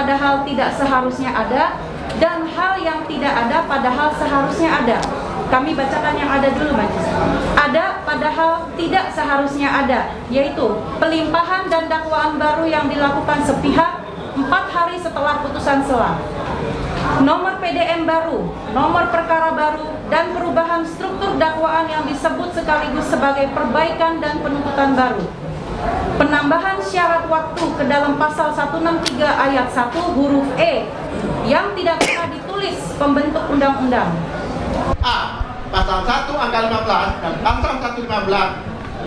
padahal tidak seharusnya ada, dan hal yang tidak ada padahal seharusnya ada. Kami bacakan yang ada dulu, Majelis. Ada padahal tidak seharusnya ada, yaitu pelimpahan dan dakwaan baru yang dilakukan sepihak 4 hari setelah putusan sela. Nomor PDM baru, nomor perkara baru, dan perubahan struktur dakwaan yang disebut sekaligus sebagai perbaikan dan penuntutan baru. Penambahan syarat waktu ke dalam pasal 163 ayat 1 huruf E yang tidak pernah ditulis pembentuk undang-undang. A. Pasal 1 angka 15 dan pasal 158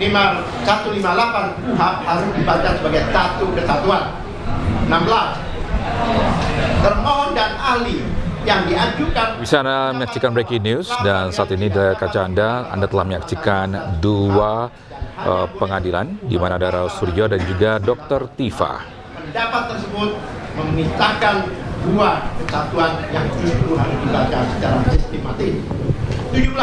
KUHP harus dibaca sebagai satu kesatuan. 16. Termohon dan ahli yang diajukan. Bisa Anda menyaksikan breaking news, dan saat ini dari kaca Anda telah menyaksikan dua pengadilan di mana ada Raul Suryo dan juga Dr. Tifa. Pendapat tersebut memisahkan dua kesatuan yang justru harus dibaca secara sistematis. 17.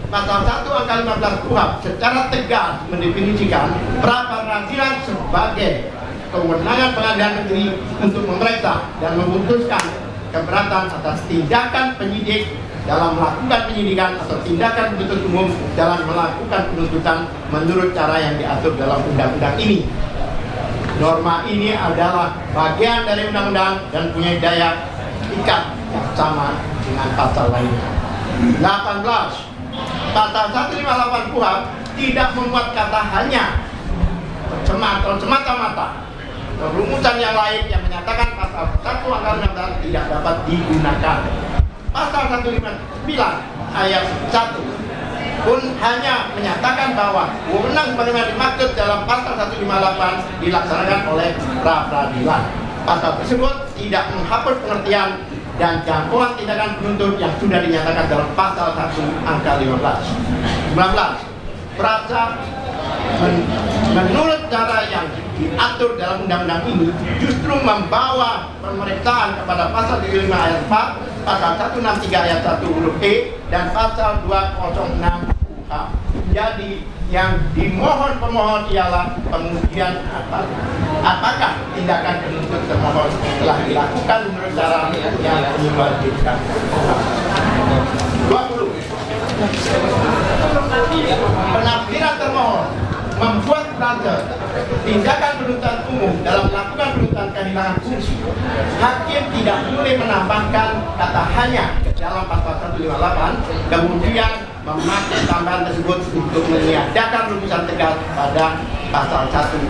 Pasal 1 angka 15 KUHP secara tegas mendefinisikan pra-peradilan sebagai kewenangan pengadilan negeri untuk memeriksa dan memutuskan keberatan atas tindakan penyidik dalam melakukan penyidikan atau tindakan penuntut umum dalam melakukan penuntutan menurut cara yang diatur dalam undang-undang ini. Norma ini adalah bagian dari undang-undang dan punya daya ikat yang sama dengan pasal lainnya. 18. Pasal 158 KUHP tidak memuat kata hanya semata-mata. Perumusan yang lain yang menyatakan pasal 1 angka 16 tidak dapat digunakan. Pasal 159 ayat 1 pun hanya menyatakan bahwa wewenang sebagaimana dimaksud dalam pasal 158 dilaksanakan oleh pra-peradilan. Pasal tersebut tidak menghapus pengertian dan jangkauan tindakan penuntut yang sudah dinyatakan dalam pasal 1 angka 15. 19. Frasa menurut cara yang diatur dalam undang-undang ini justru membawa pemeriksaan kepada pasal 35 ayat 4, pasal 163 ayat 1 huruf E, dan pasal 206 KUHP. Jadi yang dimohon pemohon ialah pengujian apakah tindakan penuntut termohon telah dilakukan menurut cara yang diwajibkan. 20. Penafsiran termohon membuat frase tindakan penuntutan umum dalam melakukan penuntutan kehilangan fungsi. Hakim tidak boleh menambahkan kata hanya dalam pasal 158, kemudian memakai tambahan tersebut untuk meniadakan rumusan tegas pada pasal 1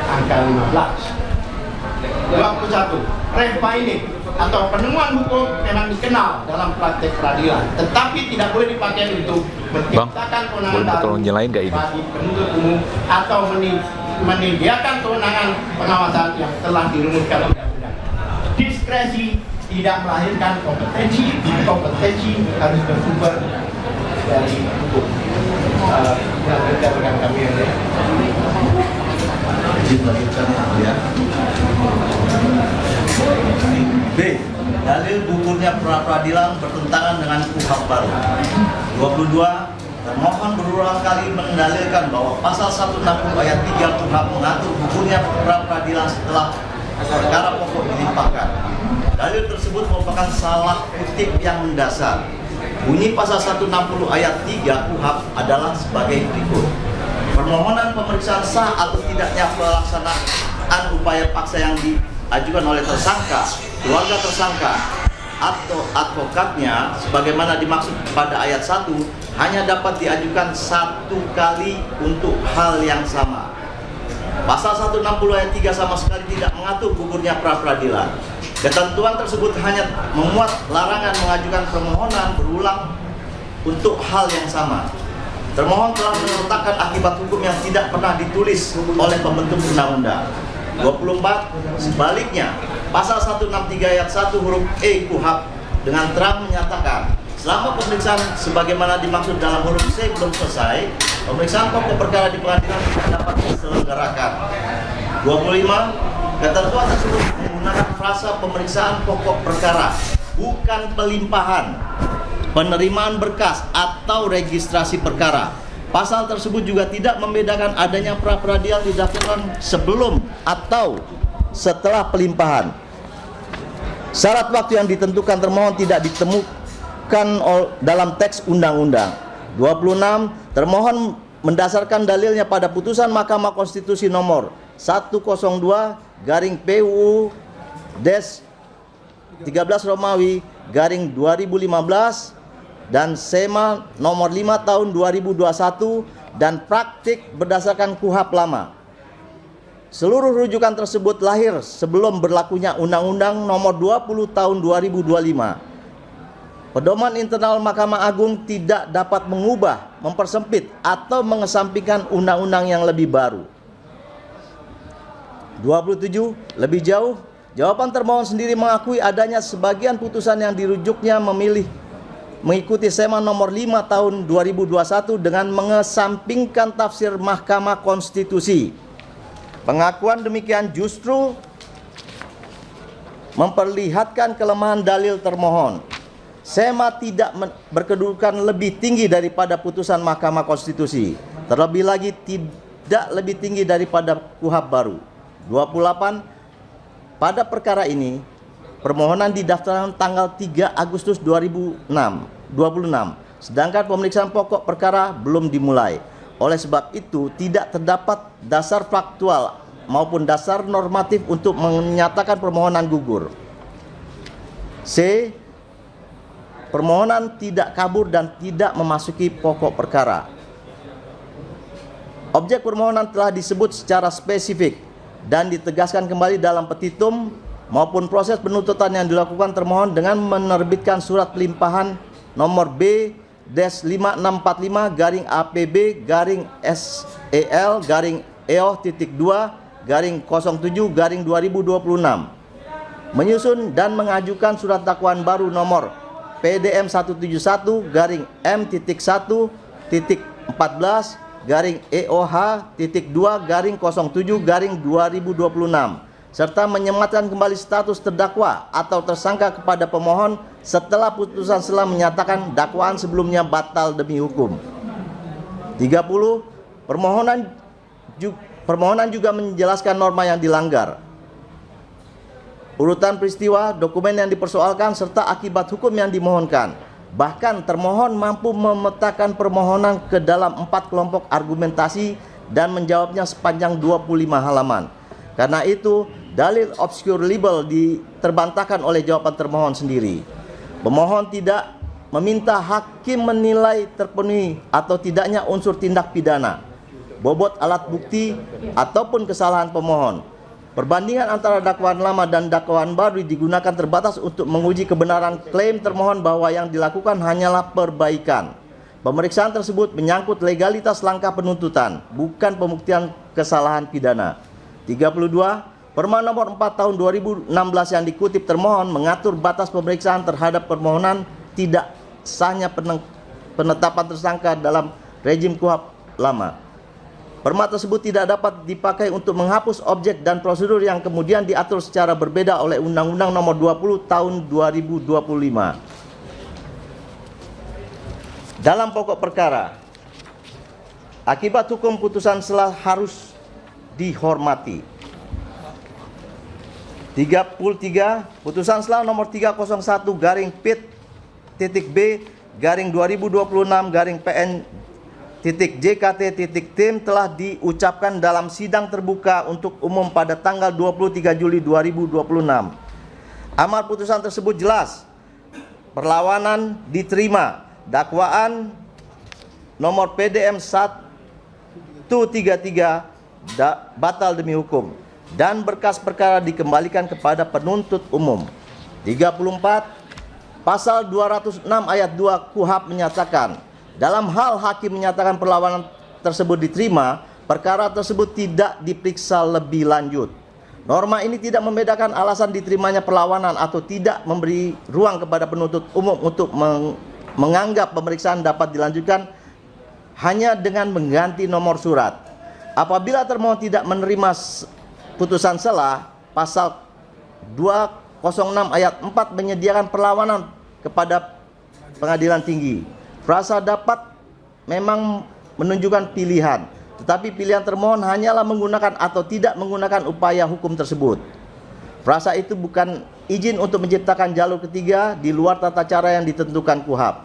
angka 15. 21. Ref finding atau penemuan hukum memang dikenal dalam praktek peradilan, tetapi tidak boleh dipakai untuk menciptakan kewenangan baru bagi penuntut umum atau menyediakan kewenangan pengawasan yang telah dirumuskan undang-undang. Diskresi tidak melahirkan kompetensi harus bersumber dari hukum. Rekan kami ya. B. Dalil gugurnya pra-peradilan bertentangan dengan KUHP baru. 22. Termohon berulang kali mendalilkan bahwa pasal 160 ayat 3 KUHP mengatur gugurnya pra-peradilan setelah perkara pokok dilimpahkan. Dalil tersebut merupakan salah kutip yang mendasar. Bunyi pasal 160 ayat 3 KUHP adalah sebagai berikut. Permohonan pemeriksaan sah atau tidaknya pelaksanaan upaya paksa yang diajukan oleh tersangka, keluarga tersangka, atau advokatnya sebagaimana dimaksud pada ayat 1 hanya dapat diajukan satu kali untuk hal yang sama. Pasal 160 ayat 3 sama sekali tidak mengatur gugurnya pra-peradilan. Ketentuan tersebut hanya memuat larangan mengajukan permohonan berulang untuk hal yang sama. Termohon telah meletakkan akibat hukum yang tidak pernah ditulis oleh pembentuk undang-undang. 24. Sebaliknya, pasal 163 ayat 1 huruf E KUHP dengan terang menyatakan selama pemeriksaan sebagaimana dimaksud dalam huruf C belum selesai, pemeriksaan pokok perkara di pengadilan dapat diselenggarakan. 25. Ketentuan tersebut menggunakan frasa pemeriksaan pokok perkara, bukan pelimpahan, penerimaan berkas atau registrasi perkara. Pasal tersebut juga tidak membedakan adanya pra-peradilan dilakukan sebelum atau setelah pelimpahan. Syarat waktu yang ditentukan termohon tidak ditemukan dalam teks undang-undang. 26. Termohon mendasarkan dalilnya pada putusan Mahkamah Konstitusi nomor 102/PU-13 dan SEMA nomor 5 tahun 2021 dan praktik berdasarkan KUHP lama. Seluruh rujukan tersebut lahir sebelum berlakunya Undang-Undang nomor 20 tahun 2025. Pedoman internal Mahkamah Agung tidak dapat mengubah, mempersempit, atau mengesampingkan undang-undang yang lebih baru. 27. Lebih jauh, jawaban termohon sendiri mengakui adanya sebagian putusan yang dirujuknya mengikuti SEMA nomor 5 tahun 2021 dengan mengesampingkan tafsir Mahkamah Konstitusi. Pengakuan demikian justru memperlihatkan kelemahan dalil termohon. SEMA tidak berkedudukan lebih tinggi daripada putusan Mahkamah Konstitusi. Terlebih lagi tidak lebih tinggi daripada KUHP baru. 28. Pada perkara ini, permohonan didaftarkan tanggal 3 Agustus 2026, sedangkan pemeriksaan pokok perkara belum dimulai. Oleh sebab itu, tidak terdapat dasar faktual maupun dasar normatif untuk menyatakan permohonan gugur. C. Permohonan tidak kabur dan tidak memasuki pokok perkara. Objek permohonan telah disebut secara spesifik dan ditegaskan kembali dalam petitum maupun proses penuntutan yang dilakukan termohon dengan menerbitkan surat pelimpahan nomor B-565-APB-EO.2-07-2026 menyusun dan mengajukan surat dakwaan baru nomor PDM 171-M-1-EOH-2-07-2026 serta menyematkan kembali status terdakwa atau tersangka kepada pemohon setelah putusan selah menyatakan dakwaan sebelumnya batal demi hukum. 30. Permohonan juga menjelaskan norma yang dilanggar, urutan peristiwa, dokumen yang dipersoalkan, serta akibat hukum yang dimohonkan. Bahkan termohon mampu memetakan permohonan ke dalam 4 kelompok argumentasi dan menjawabnya sepanjang 25 halaman. Karena itu, dalil obscure libel diterbantahkan oleh jawaban termohon sendiri. Pemohon tidak meminta hakim menilai terpenuhi atau tidaknya unsur tindak pidana, bobot alat bukti, ataupun kesalahan pemohon. Perbandingan antara dakwaan lama dan dakwaan baru digunakan terbatas untuk menguji kebenaran klaim termohon bahwa yang dilakukan hanyalah perbaikan. Pemeriksaan tersebut menyangkut legalitas langkah penuntutan, bukan pembuktian kesalahan pidana. 32. Perma nomor 4 tahun 2016 yang dikutip termohon mengatur batas pemeriksaan terhadap permohonan tidak sahnya penetapan tersangka dalam rejim KUHP lama. Perma tersebut tidak dapat dipakai untuk menghapus objek dan prosedur yang kemudian diatur secara berbeda oleh Undang-Undang nomor 20 tahun 2025. Dalam pokok perkara, akibat hukum putusan selah harus dihormati. 33. Putusan selah nomor 301-Pit.B/2026-PN.JKT.Tim telah diucapkan dalam sidang terbuka untuk umum pada tanggal 23 Juli 2026. Amar putusan tersebut jelas. Perlawanan diterima. Dakwaan nomor PDM 133 batal demi hukum dan berkas perkara dikembalikan kepada penuntut umum. 34. Pasal 206 ayat 2 KUHP menyatakan, dalam hal hakim menyatakan perlawanan tersebut diterima, perkara tersebut tidak diperiksa lebih lanjut. Norma ini tidak membedakan alasan diterimanya perlawanan atau tidak memberi ruang kepada penuntut umum untuk menganggap pemeriksaan dapat dilanjutkan hanya dengan mengganti nomor surat. Apabila termohon tidak menerima putusan selah, pasal 206 ayat 4 menyediakan perlawanan kepada pengadilan tinggi. Frasa dapat memang menunjukkan pilihan, tetapi pilihan termohon hanyalah menggunakan atau tidak menggunakan upaya hukum tersebut. Frasa itu bukan izin untuk menciptakan jalur ketiga di luar tata cara yang ditentukan KUHP.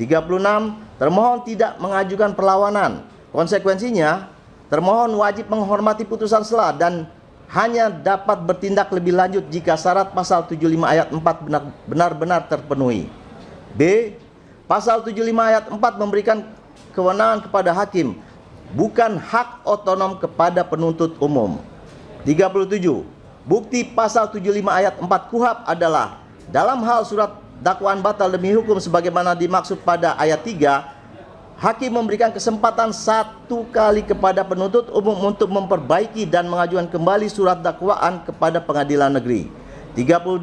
36. Termohon tidak mengajukan perlawanan. Konsekuensinya, termohon wajib menghormati putusan sela dan hanya dapat bertindak lebih lanjut jika syarat pasal 75 ayat 4 benar-benar terpenuhi. B. Pasal 75 ayat 4 memberikan kewenangan kepada hakim, bukan hak otonom kepada penuntut umum. 37. Bukti pasal 75 ayat 4 KUHP adalah dalam hal surat dakwaan batal demi hukum sebagaimana dimaksud pada ayat 3, hakim memberikan kesempatan 1 kali kepada penuntut umum untuk memperbaiki dan mengajukan kembali surat dakwaan kepada pengadilan negeri. 38.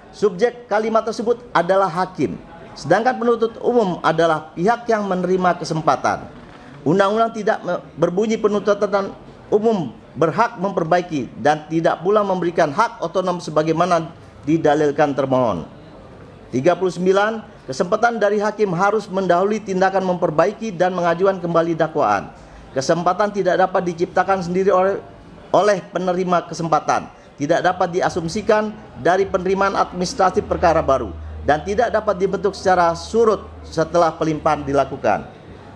Subjek kalimat tersebut adalah hakim, sedangkan penuntut umum adalah pihak yang menerima kesempatan. Undang-undang tidak berbunyi penuntut umum berhak memperbaiki dan tidak pula memberikan hak otonom sebagaimana didalilkan termohon. 39. Kesempatan dari hakim harus mendahului tindakan memperbaiki dan mengajukan kembali dakwaan. Kesempatan tidak dapat diciptakan sendiri oleh penerima kesempatan, tidak dapat diasumsikan dari penerimaan administratif perkara baru, dan tidak dapat dibentuk secara surut setelah pelimpahan dilakukan.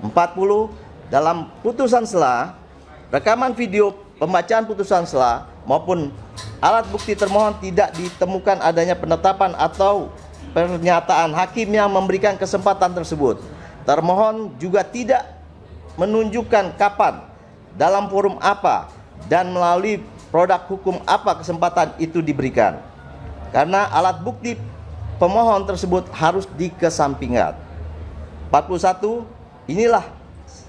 40. Dalam putusan sela, rekaman video pembacaan putusan sela maupun alat bukti termohon tidak ditemukan adanya penetapan atau pernyataan hakim yang memberikan kesempatan tersebut. Termohon juga tidak menunjukkan kapan, dalam forum apa, dan melalui produk hukum apa kesempatan itu diberikan. Karena alat bukti pemohon tersebut harus dikesampingkan. 41. Inilah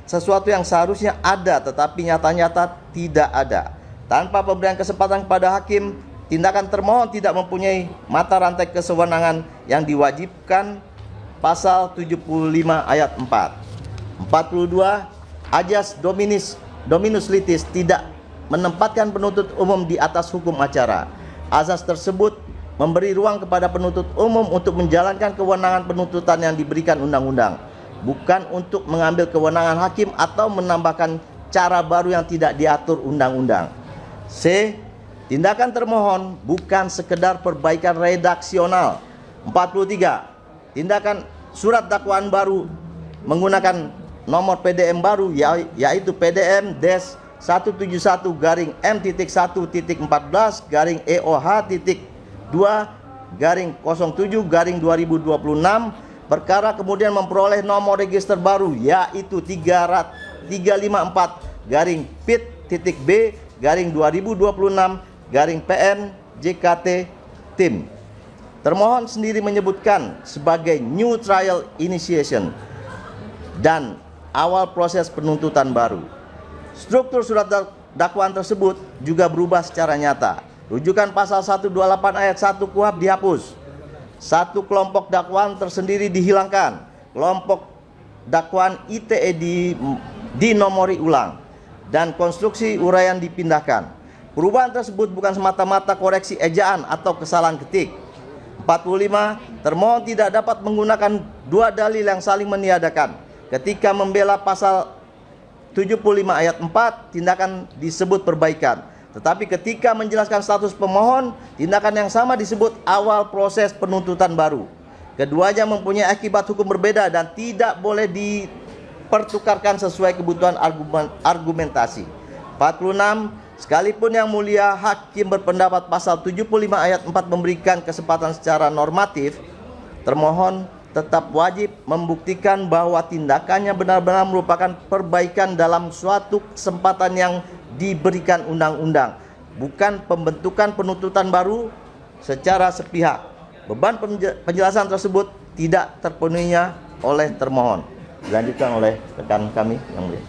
sesuatu yang seharusnya ada tetapi nyata-nyata tidak ada. Tanpa pemberian kesempatan kepada hakim, tindakan termohon tidak mempunyai mata rantai kesewenangan yang diwajibkan pasal 75 ayat 4. 42. Ajas dominus litis tidak menempatkan penuntut umum di atas hukum acara. Azas tersebut memberi ruang kepada penuntut umum untuk menjalankan kewenangan penuntutan yang diberikan undang-undang, bukan untuk mengambil kewenangan hakim atau menambahkan cara baru yang tidak diatur undang-undang. C. Tindakan termohon bukan sekedar perbaikan redaksional. 43. Tindakan surat dakwaan baru menggunakan nomor PDM baru yaitu PDM-71-M-1-EOH-2-07-2026. Perkara kemudian memperoleh nomor register baru yaitu 335-B-2026-PN-JKT Tim. Termohon sendiri menyebutkan sebagai new trial initiation dan awal proses penuntutan baru. Struktur surat dakwaan tersebut juga berubah secara nyata. Rujukan pasal 128 ayat 1 KUHP dihapus. Satu kelompok dakwaan tersendiri dihilangkan. Kelompok dakwaan ITE dinomori ulang dan konstruksi uraian dipindahkan. Perubahan tersebut bukan semata-mata koreksi ejaan atau kesalahan ketik. 45. Termohon tidak dapat menggunakan dua dalil yang saling meniadakan. Ketika membela pasal 75 ayat 4, tindakan disebut perbaikan. Tetapi ketika menjelaskan status pemohon, tindakan yang sama disebut awal proses penuntutan baru. Keduanya mempunyai akibat hukum berbeda dan tidak boleh dipertukarkan sesuai kebutuhan argumentasi. 46. Sekalipun yang mulia hakim berpendapat pasal 75 ayat 4 memberikan kesempatan secara normatif, termohon tetap wajib membuktikan bahwa tindakannya benar-benar merupakan perbaikan dalam suatu kesempatan yang diberikan undang-undang, bukan pembentukan penuntutan baru secara sepihak. Beban penjelasan tersebut tidak terpenuhinya oleh termohon. Dilanjutkan oleh rekan kami yang mulia.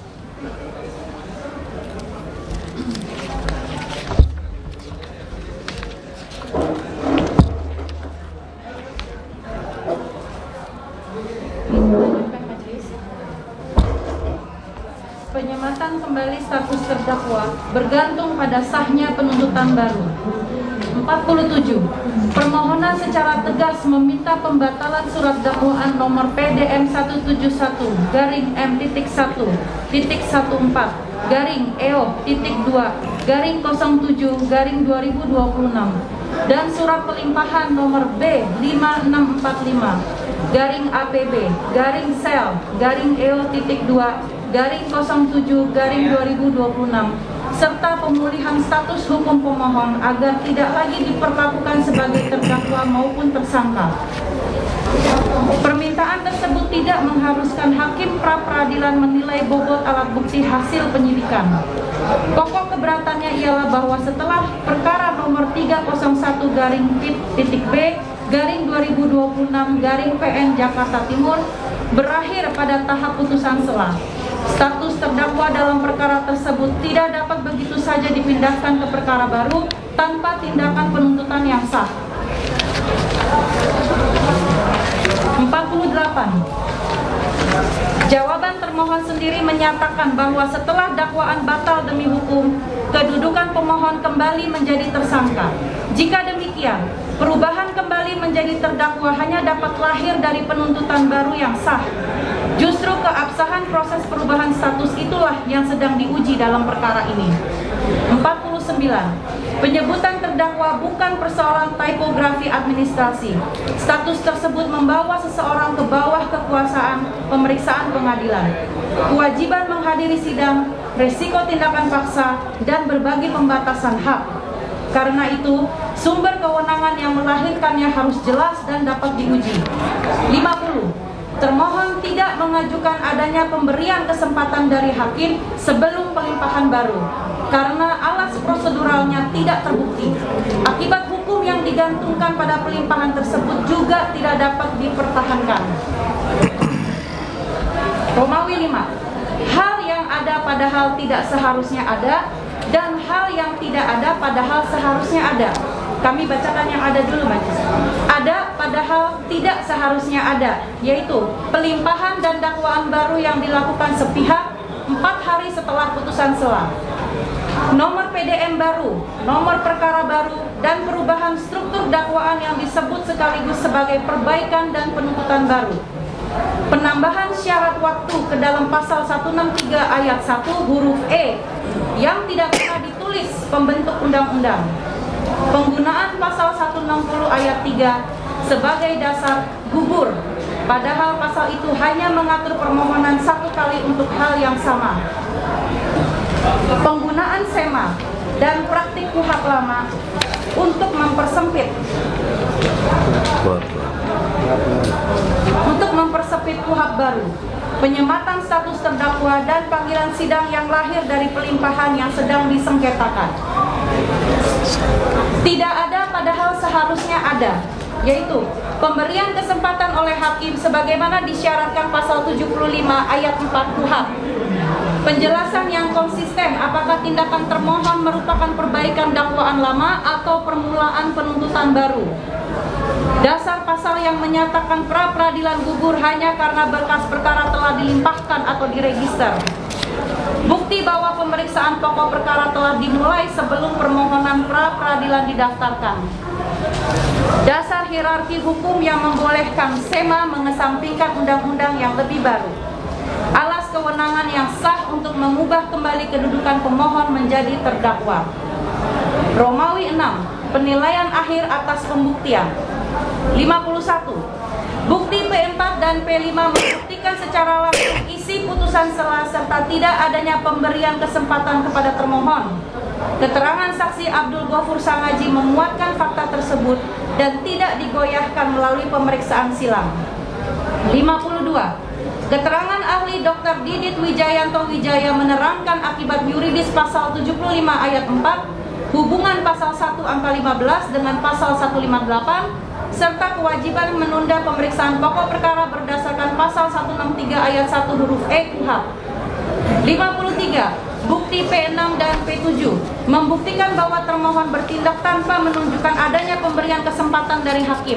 Penyematan kembali status terdakwa bergantung pada sahnya penuntutan baru. 47. Permohonan secara tegas meminta pembatalan surat dakwaan nomor PDM 171-M.1.14-EO.2-07-2026 dan surat pelimpahan nomor B5645-Garing-APB-Sel-EO.2-07-2026 serta pemulihan status hukum pemohon agar tidak lagi diperlakukan sebagai terdakwa maupun tersangka. Permintaan tersebut tidak mengharuskan hakim pra-peradilan menilai bobot alat bukti hasil penyidikan. Pokok keberatannya ialah bahwa setelah perkara nomor 301-B-2026-PN Jakarta Timur berakhir pada tahap putusan sela, status terdakwa dalam perkara tersebut tidak dapat begitu saja dipindahkan ke perkara baru tanpa tindakan penuntutan yang sah. 48. Jawaban termohon sendiri menyatakan bahwa setelah dakwaan batal demi hukum, kedudukan pemohon kembali menjadi tersangka. Jika demikian, perubahan kembali menjadi terdakwa hanya dapat lahir dari penuntutan baru yang sah. Justru keabsahan proses perubahan status itulah yang sedang diuji dalam perkara ini. 49. Penyebutan terdakwa bukan persoalan tipografi administrasi. Status tersebut membawa seseorang ke bawah kekuasaan pemeriksaan pengadilan, kewajiban menghadiri sidang, resiko tindakan paksa, dan berbagai pembatasan hak. Karena itu, sumber kewenangan yang melahirkannya harus jelas dan dapat diuji. 50. Termohon tidak mengajukan adanya pemberian kesempatan dari hakim sebelum pelimpahan baru, karena alas proseduralnya tidak terbukti. Akibat hukum yang digantungkan pada pelimpahan tersebut juga tidak dapat dipertahankan. Romawi 5. Hal yang ada padahal tidak seharusnya ada, dan hal yang tidak ada padahal seharusnya ada. Kami bacakan yang ada dulu, Majelis. Ada padahal tidak seharusnya ada, yaitu pelimpahan dan dakwaan baru yang dilakukan sepihak 4 hari setelah putusan sela. Nomor PDM baru, nomor perkara baru, dan perubahan struktur dakwaan yang disebut sekaligus sebagai perbaikan dan penuntutan baru. Penambahan syarat waktu ke dalam pasal 163 ayat 1 huruf E yang tidak pernah ditulis pembentuk undang-undang. Penggunaan pasal 160 ayat 3 sebagai dasar gugur, padahal pasal itu hanya mengatur permohonan 1 kali untuk hal yang sama. Penggunaan SEMA dan praktik KUHAP lama untuk mempersempit KUHAP baru, penyematan status terdakwa dan panggilan sidang yang lahir dari pelimpahan yang sedang disengketakan. Tidak ada padahal seharusnya ada, yaitu pemberian kesempatan oleh hakim sebagaimana disyaratkan pasal 75 ayat 4 KUHAP. Penjelasan yang konsisten apakah tindakan termohon merupakan perbaikan dakwaan lama atau permulaan penuntutan baru. Dasar pasal yang menyatakan pra-peradilan gugur hanya karena berkas perkara telah dilimpahkan atau diregister. Bukti bahwa pemeriksaan pokok perkara telah dimulai sebelum permohonan pra-peradilan didaftarkan. Dasar hierarki hukum yang membolehkan SEMA mengesampingkan undang-undang yang lebih baru. Alas kewenangan yang sah untuk mengubah kembali kedudukan pemohon menjadi terdakwa. Romawi 6. Penilaian akhir atas pembuktian. 51. Bukti P4 dan P5 membuktikan secara langsung isi putusan sela serta tidak adanya pemberian kesempatan kepada termohon. Keterangan saksi Abdul Ghafur Sangaji memuatkan fakta tersebut dan tidak digoyahkan melalui pemeriksaan silang. 52. Keterangan ahli Dr. Didit Wijayanto Wijaya menerangkan akibat yuridis pasal 75 ayat 4, hubungan pasal 1 angka 15 dengan pasal 158, serta kewajiban menunda pemeriksaan pokok perkara berdasarkan pasal 163 ayat 1 huruf E KUHAP. 53. Bukti P6 dan P7 membuktikan bahwa termohon bertindak tanpa menunjukkan adanya pemberian kesempatan dari hakim.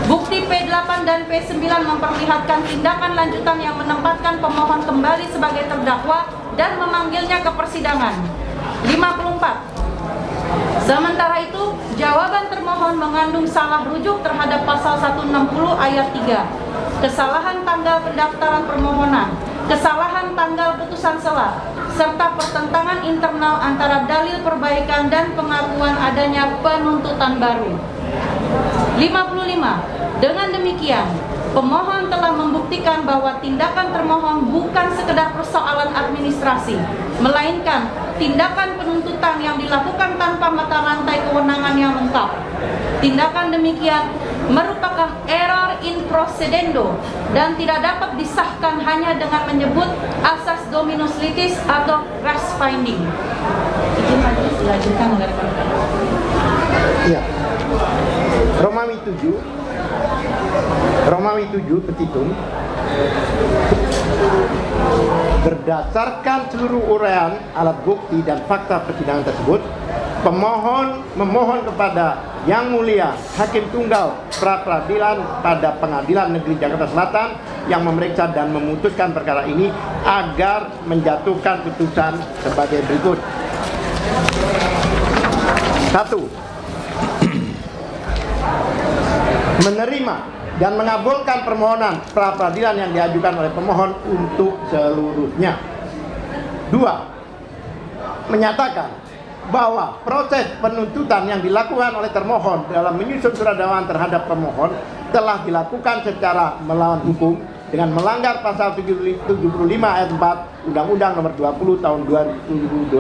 Bukti P8 dan P9 memperlihatkan tindakan lanjutan yang menempatkan pemohon kembali sebagai terdakwa dan memanggilnya ke persidangan. 54. Sementara itu, jawaban termohon mengandung salah rujuk terhadap pasal 160 ayat 3, kesalahan tanggal pendaftaran permohonan, kesalahan tanggal putusan sela, serta pertentangan internal antara dalil perbaikan dan pengakuan adanya penuntutan baru. 55. Dengan demikian, pemohon telah membuktikan bahwa tindakan termohon bukan sekedar persoalan administrasi, melainkan tindakan penuntutan yang dilakukan tanpa mata rantai kewenangan yang lengkap. Tindakan demikian merupakan error in procedendo dan tidak dapat disahkan hanya dengan menyebut asas dominus litis atau res finding. Izin majelis dilanjutkan oleh rekan-rekan. Iya. Romawi 7 petitum. Berdasarkan seluruh uraian alat bukti dan fakta persidangan tersebut, pemohon memohon kepada Yang Mulia Hakim Tunggal Pra Peradilan pada Pengadilan Negeri Jakarta Selatan yang memeriksa dan memutuskan perkara ini agar menjatuhkan putusan sebagai berikut. 1. Menerima dan mengabulkan permohonan pra peradilan yang diajukan oleh pemohon untuk seluruhnya. 2. Menyatakan bahwa proses penuntutan yang dilakukan oleh termohon dalam menyusun surat dakwaan terhadap pemohon telah dilakukan secara melawan hukum dengan melanggar pasal 75 ayat 4 Undang-Undang Nomor 20 Tahun 2025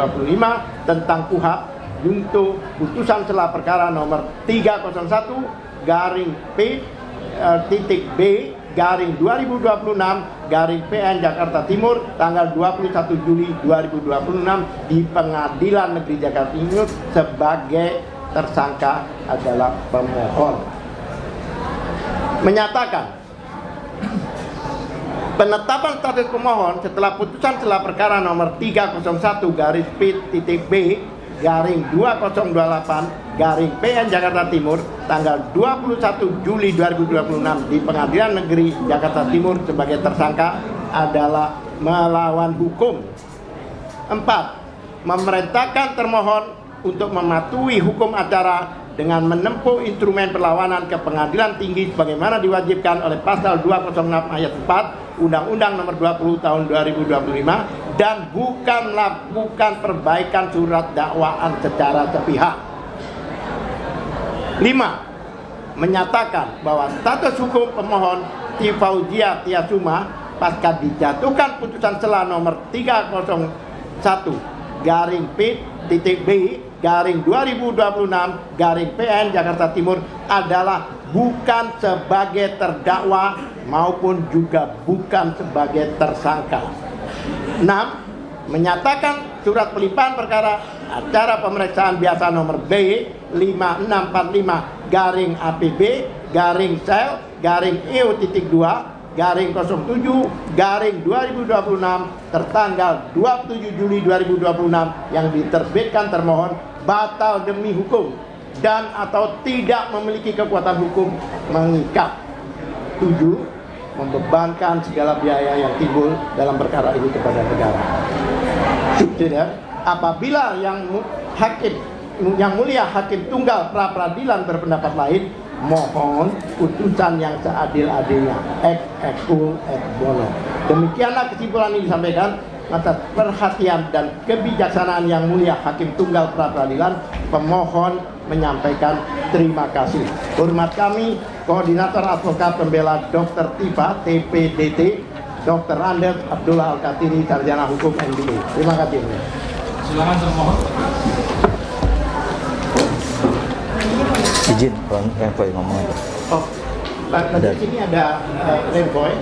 tentang KUHP junto putusan sela perkara nomor 301 garing P.B garing 2026 garing PN Jakarta Timur tanggal 21 Juli 2026 di Pengadilan Negeri Jakarta Timur sebagai tersangka adalah pemohon. Menyatakan penetapan status pemohon setelah putusan sela perkara nomor 301 garis P.B garing 2028 garing PN Jakarta Timur tanggal 21 Juli 2026 di Pengadilan Negeri Jakarta Timur sebagai tersangka adalah melawan hukum. 4. Memerintahkan termohon untuk mematuhi hukum acara dengan menempuh instrumen perlawanan ke Pengadilan Tinggi sebagaimana diwajibkan oleh pasal 206 ayat 4 Undang-Undang Nomor 20 Tahun 2025 dan bukan perbaikan surat dakwaan secara sepihak. 5. Menyatakan bahwa status hukum pemohon Fauzia Tiasuma pasca dijatuhkan putusan sela nomor 301 garing P.B garing 2026 garing PN Jakarta Timur adalah bukan sebagai terdakwa maupun juga bukan sebagai tersangka. 6. Menyatakan surat pelimpahan perkara acara pemeriksaan biasa nomor B5645 garing APB garing sel garing EU.2 garing 07 garing 2026 tertanggal 27 Juli 2026 yang diterbitkan termohon batal demi hukum dan atau tidak memiliki kekuatan hukum mengikat. 7. Membebankan segala biaya yang timbul dalam perkara ini kepada negara. Subsidiar, apabila yang mulia Hakim Tunggal Pra Peradilan berpendapat lain, mohon putusan yang seadil-adilnya ex equo ex bono. Demikianlah kesimpulan ini disampaikan atas perhatian dan kebijaksanaan yang mulia Hakim Tunggal Pra Peradilan. Pemohon menyampaikan terima kasih. Hormat kami Koordinator Advokat Pembela Dr. Tifa TPDT Dr. Andes Abdullah Al-Katiri Sarjana Hukum MBA. Terima kasih. Silakan termohon. Izin, Bang Remboy ngomong. Oh, di sini ada Remboy.